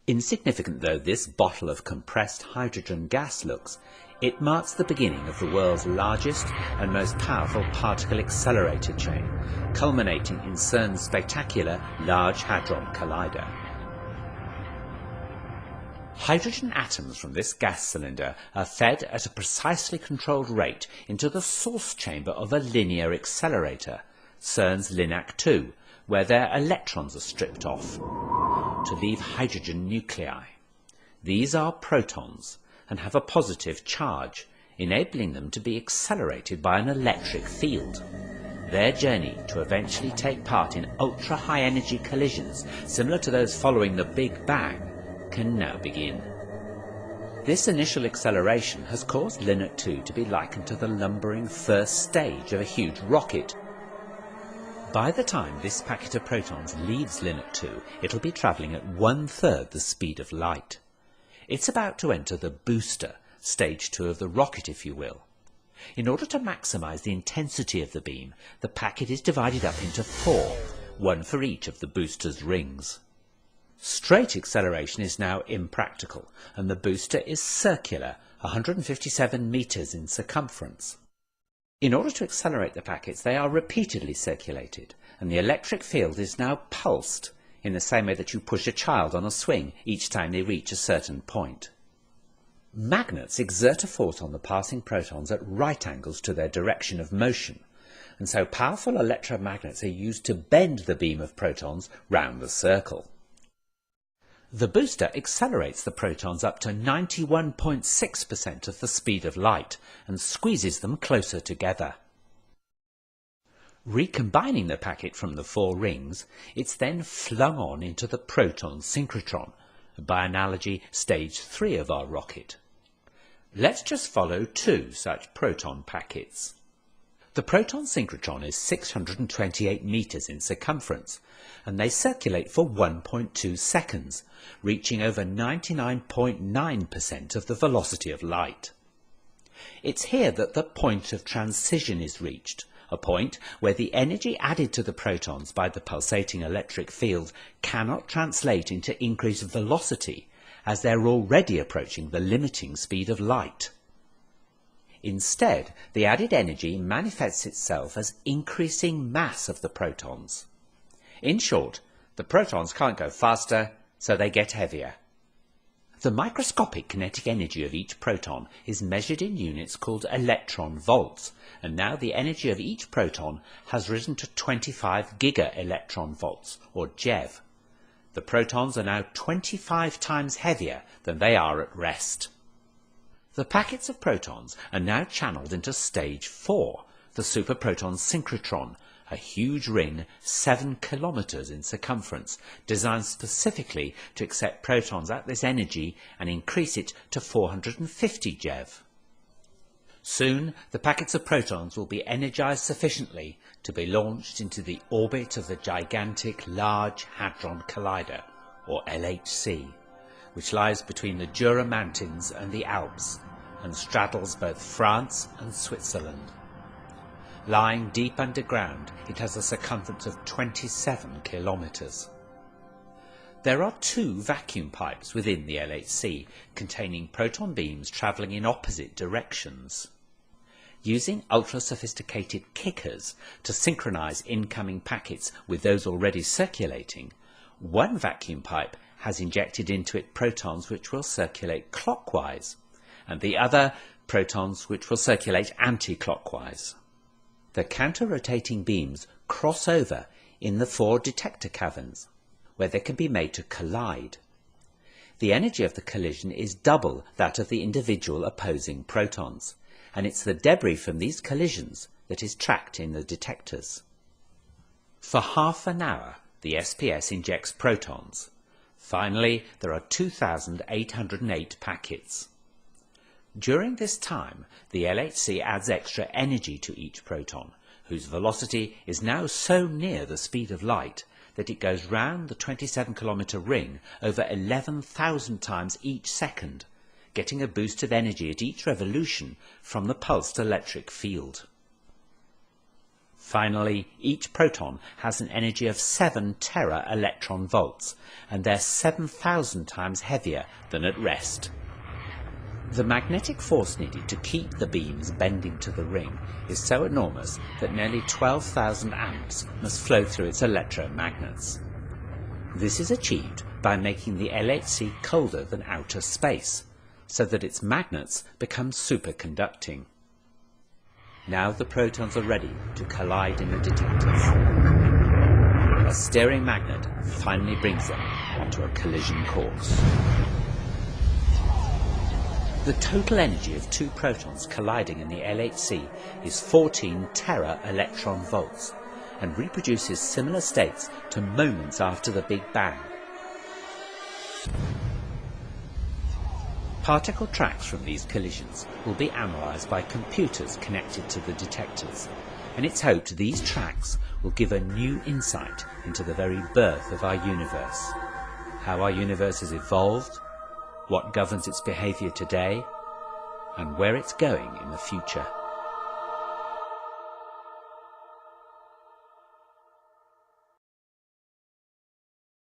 Insignificant though this bottle of compressed hydrogen gas looks, it marks the beginning of the world's largest and most powerful particle accelerator chain, culminating in CERN's spectacular Large Hadron Collider. Hydrogen atoms from this gas cylinder are fed at a precisely controlled rate into the source chamber of a linear accelerator, CERN's LINAC-2, where their electrons are stripped off to leave hydrogen nuclei. These are protons and have a positive charge, enabling them to be accelerated by an electric field. Their journey to eventually take part in ultra-high energy collisions similar to those following the Big Bang can now begin. This initial acceleration has caused LINAC-2 to be likened to the lumbering first stage of a huge rocket. By the time this packet of protons leaves LINAC-2, it'll be travelling at 1/3 the speed of light. It's about to enter the booster, stage 2 of the rocket if you will. In order to maximise the intensity of the beam, the packet is divided up into 4, one for each of the booster's rings. Straight acceleration is now impractical, and the booster is circular, 157 metres in circumference. In order to accelerate the packets, they are repeatedly circulated, and the electric field is now pulsed, in the same way that you push a child on a swing each time they reach a certain point. Magnets exert a force on the passing protons at right angles to their direction of motion, and so powerful electromagnets are used to bend the beam of protons round the circle. The booster accelerates the protons up to 91.6% of the speed of light and squeezes them closer together. Recombining the packet from the 4 rings, it's then flung on into the proton synchrotron, by analogy stage 3 of our rocket. Let's just follow 2 such proton packets. The proton synchrotron is 628 metres in circumference, and they circulate for 1.2 seconds, reaching over 99.9% of the velocity of light. It's here that the point of transition is reached, a point where the energy added to the protons by the pulsating electric field cannot translate into increased velocity, as they're already approaching the limiting speed of light. Instead, the added energy manifests itself as increasing mass of the protons. In short, the protons can't go faster, so they get heavier. The microscopic kinetic energy of each proton is measured in units called electron volts, and now the energy of each proton has risen to 25 giga-electron volts, or GeV. The protons are now 25 times heavier than they are at rest. The packets of protons are now channeled into stage 4, the superproton synchrotron, a huge ring 7 kilometers in circumference, designed specifically to accept protons at this energy and increase it to 450 GeV. Soon, the packets of protons will be energized sufficiently to be launched into the orbit of the gigantic Large Hadron Collider, or LHC, which lies between the Jura Mountains and the Alps, and straddles both France and Switzerland. Lying deep underground, it has a circumference of 27 kilometers. There are 2 vacuum pipes within the LHC containing proton beams travelling in opposite directions. Using ultra-sophisticated kickers to synchronize incoming packets with those already circulating, one vacuum pipe has injected into it protons which will circulate clockwise, and the other protons which will circulate anti-clockwise. The counter-rotating beams cross over in the 4 detector caverns, where they can be made to collide. The energy of the collision is double that of the individual opposing protons, and it's the debris from these collisions that is tracked in the detectors. For half an hour, the SPS injects protons. Finally, there are 2,808 packets. During this time, the LHC adds extra energy to each proton, whose velocity is now so near the speed of light that it goes round the 27-kilometre ring over 11,000 times each second, getting a boost of energy at each revolution from the pulsed electric field. Finally, each proton has an energy of 7 tera-electron volts, and they're 7,000 times heavier than at rest. The magnetic force needed to keep the beams bending to the ring is so enormous that nearly 12,000 amps must flow through its electromagnets. This is achieved by making the LHC colder than outer space, so that its magnets become superconducting. Now the protons are ready to collide in the detectors. A steering magnet finally brings them onto a collision course. The total energy of 2 protons colliding in the LHC is 14 tera-electron volts and reproduces similar states to moments after the Big Bang. Particle tracks from these collisions will be analysed by computers connected to the detectors, and it's hoped these tracks will give a new insight into the very birth of our universe, how our universe has evolved, what governs its behaviour today, and where it's going in the future.